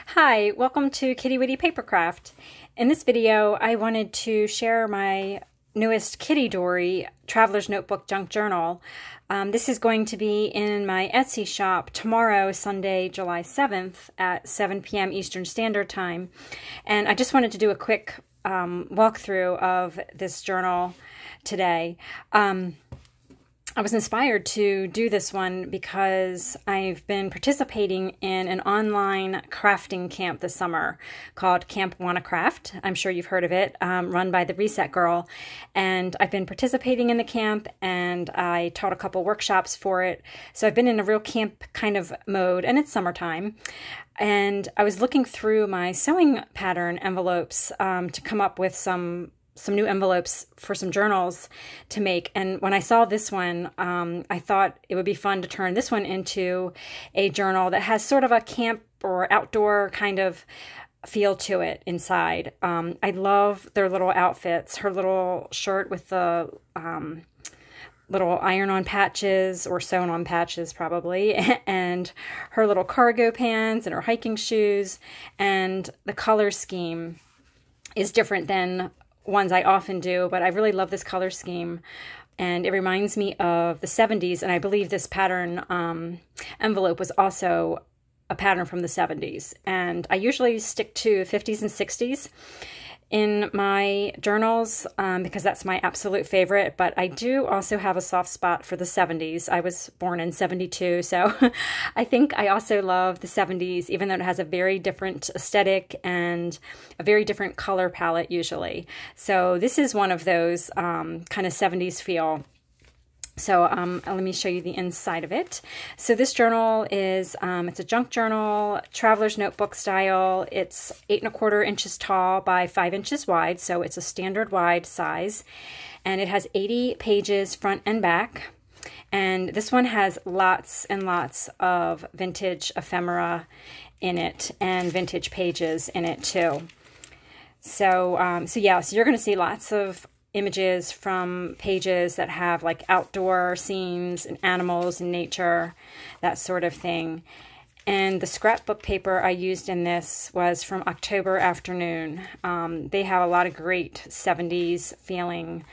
Hi, welcome to Kittywitty Papercraft. In this video, I wanted to share my newest Kittydori Traveler's Notebook Junk Journal. This is going to be in my Etsy shop tomorrow, Sunday, July 7th at 7 p.m. Eastern Standard Time. And I just wanted to do a quick walkthrough of this journal today. I was inspired to do this one because I've been participating in an online crafting camp this summer called Camp Wanna Craft. I'm sure you've heard of it, run by the Reset Girl. And I've been participating in the camp, and I taught a couple workshops for it. So I've been in a real camp kind of mode, and it's summertime. And I was looking through my sewing pattern envelopes to come up with some new envelopes for some journals to make. And when I saw this one, I thought it would be fun to turn this one into a journal that has sort of a camp or outdoor kind of feel to it inside. I love their little outfits. Her little shirt with the little iron-on patches or sewn-on patches probably, and her little cargo pants and her hiking shoes. And the color scheme is different than ones I often do, but I really love this color scheme, and it reminds me of the 70s, and I believe this pattern envelope was also a pattern from the 70s, and I usually stick to 50s and 60s in my journals because that's my absolute favorite, but I do also have a soft spot for the 70s. I was born in 72, so I think I also love the 70s, even though it has a very different aesthetic and a very different color palette usually. So this is one of those kind of 70s feel. So let me show you the inside of it. So this journal is, it's a junk journal, traveler's notebook style. It's 8 1/4 inches tall by 5 inches wide. So it's a standard wide size. And it has 80 pages front and back. And this one has lots and lots of vintage ephemera in it and vintage pages in it too. So, so you're going to see lots of images from pages that have like outdoor scenes and animals and nature, that sort of thing. And the scrapbook paper I used in this was from October Afternoon. They have a lot of great 70s feeling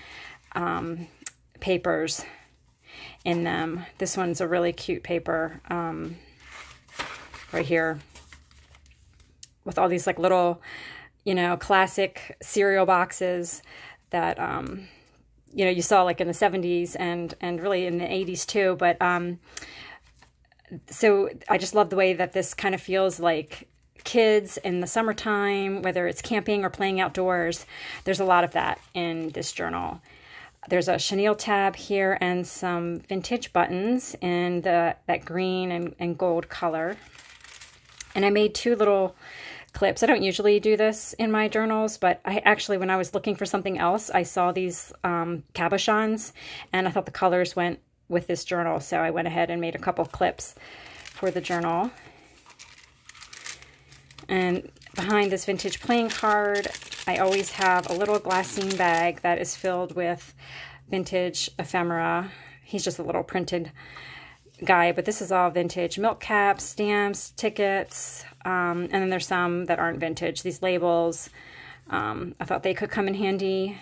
papers in them. This one's a really cute paper right here with all these like little, you know, classic cereal boxes that, you know, you saw like in the 70s and really in the 80s too. But so I just love the way that this kind of feels like kids in the summertime, whether it's camping or playing outdoors. There's a lot of that in this journal. There's a chenille tab here and some vintage buttons in that green and gold color. And I made 2 little clips. I don't usually do this in my journals, but I actually, when I was looking for something else, I saw these cabochons, and I thought the colors went with this journal, so I went ahead and made a couple clips for the journal. And behind this vintage playing card, I always have a little glassine bag that is filled with vintage ephemera. He's just a little printed guy, but this is all vintage milk caps, stamps, tickets, and then there's some that aren't vintage. These labels, I thought they could come in handy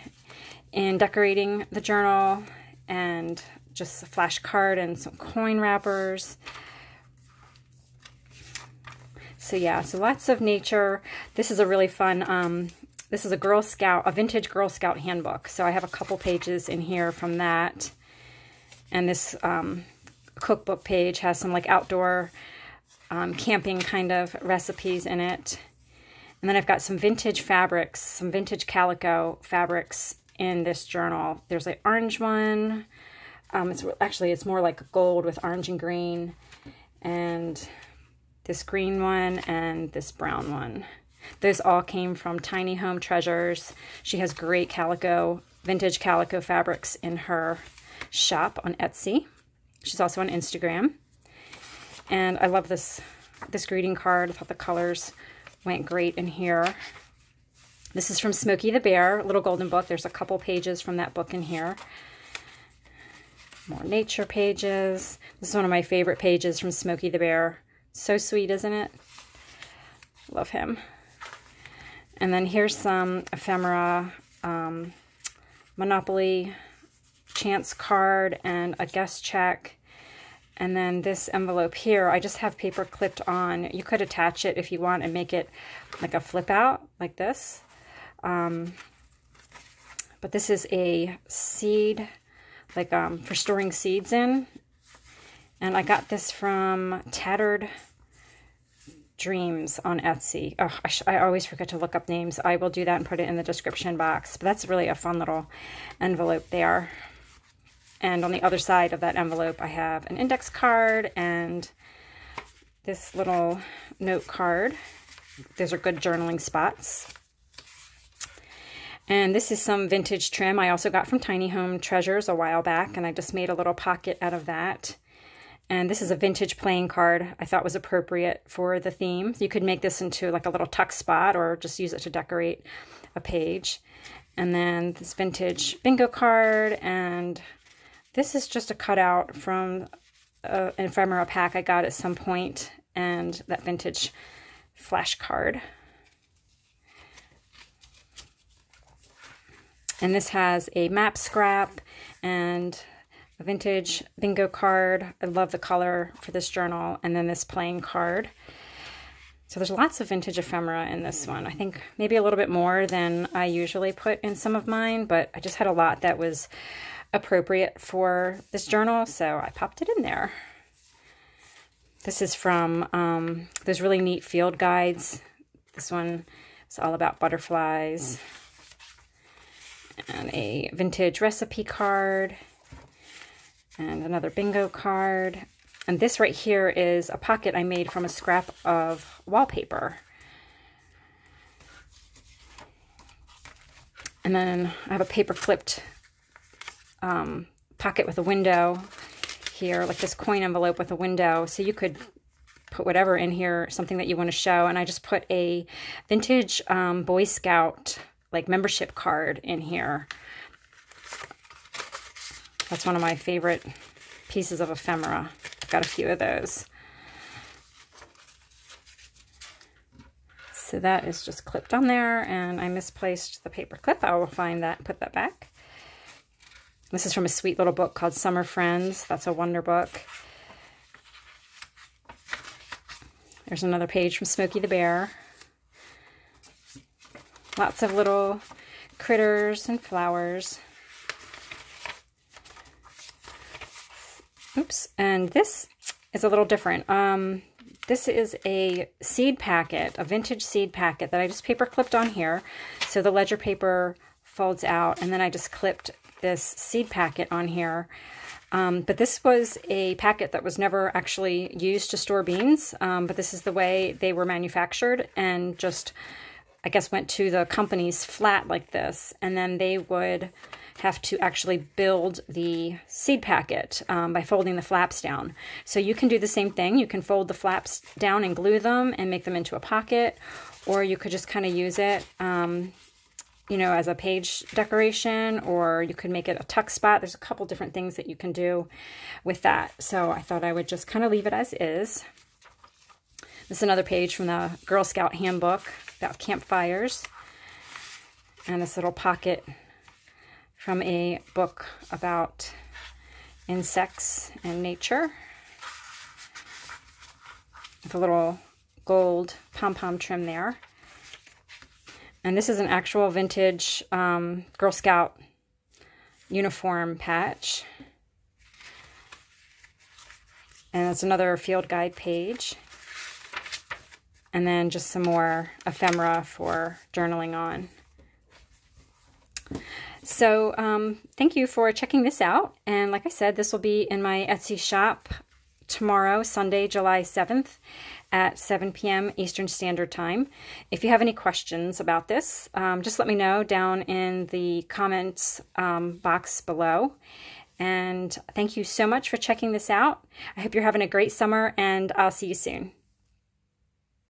in decorating the journal, and just a flash card and some coin wrappers. So yeah, so lots of nature. This is a really fun, this is a vintage Girl Scout handbook. So I have a couple pages in here from that. And this cookbook page has some like outdoor camping kind of recipes in it. And then I've got some vintage fabrics, some vintage calico fabrics in this journal. There's an orange one. It's more like gold with orange and green, and this green one and this brown one. Those all came from Tiny Home Treasures. She has great vintage calico fabrics in her shop on Etsy. She's also on Instagram. And I love this greeting card. I thought the colors went great in here. This is from Smokey the Bear, Little Golden Book. There's a couple pages from that book in here. More nature pages. This is one of my favorite pages from Smokey the Bear. So sweet, isn't it? Love him. And then here's some ephemera, Monopoly chance card, and a guest check. And then this envelope here, I just have paper clipped on. You could attach it if you want and make it like a flip out, like this. But this is a seed, like for storing seeds in. And I got this from Tattered Dreams on Etsy. Oh, I always forget to look up names. I will do that and put it in the description box. But that's really a fun little envelope there. And on the other side of that envelope, I have an index card and this little note card. Those are good journaling spots. And this is some vintage trim I also got from Tiny Home Treasures a while back, and I just made a little pocket out of that. And this is a vintage playing card I thought was appropriate for the theme. You could make this into like a little tuck spot or just use it to decorate a page. And then this vintage bingo card, and this is just a cutout from an ephemera pack I got at some point, and that vintage flash card. And this has a map scrap and a vintage bingo card. I love the color for this journal. And then this playing card. So there's lots of vintage ephemera in this one. I think maybe a little bit more than I usually put in some of mine, but I just had a lot that was appropriate for this journal, so I popped it in there. This is from those really neat field guides. This one is all about butterflies. And a vintage recipe card. And another bingo card. And this right here is a pocket I made from a scrap of wallpaper. And then I have a paper clipped pocket with a window here, like this coin envelope with a window. So you could put whatever in here, something that you want to show. And I just put a vintage Boy Scout like membership card in here. That's one of my favorite pieces of ephemera. I've got a few of those. So that is just clipped on there, and I misplaced the paper clip. I will find that and put that back. This is from a sweet little book called Summer Friends. That's a wonder book. There's another page from Smokey the Bear. Lots of little critters and flowers. Oops, and this is a little different. This is a seed packet, a vintage seed packet that I just paper clipped on here. So the ledger paper folds out, and then I just clipped this seed packet on here. But this was a packet that was never actually used to store beans, but this is the way they were manufactured, and just, I guess, went to the company's flat like this, and then they would have to actually build the seed packet by folding the flaps down. So you can do the same thing. You can fold the flaps down and glue them and make them into a pocket, or you could just kind of use it you know, as a page decoration, or you could make it a tuck spot. There's a couple different things that you can do with that. So I thought I would just kind of leave it as is. This is another page from the Girl Scout handbook about campfires. And this little pocket from a book about insects and nature, with a little gold pom-pom trim there. And this is an actual vintage Girl Scout uniform patch. And it's another field guide page. And then just some more ephemera for journaling on. So thank you for checking this out. And like I said, this will be in my Etsy shop tomorrow, Sunday, July 7th at 7 p.m. Eastern Standard Time. If you have any questions about this, just let me know down in the comments box below. And thank you so much for checking this out. I hope you're having a great summer, and I'll see you soon.